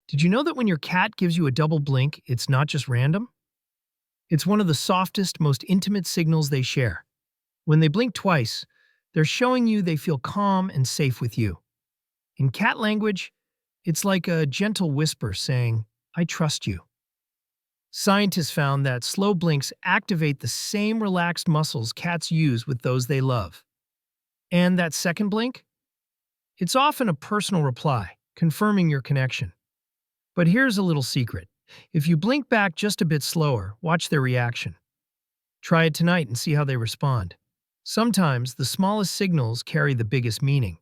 Did you know that when your cat gives you a double blink, it's not just random? It's one of the softest, most intimate signals they share. When they blink twice, they're showing you they feel calm and safe with you. In cat language, it's like a gentle whisper saying, I trust you. Scientists found that slow blinks activate the same relaxed muscles cats use with those they love. And that second blink? It's often a personal reply, confirming your connection. But here's a little secret. If you blink back just a bit slower, watch their reaction. Try it tonight and see how they respond. Sometimes the smallest signals carry the biggest meaning.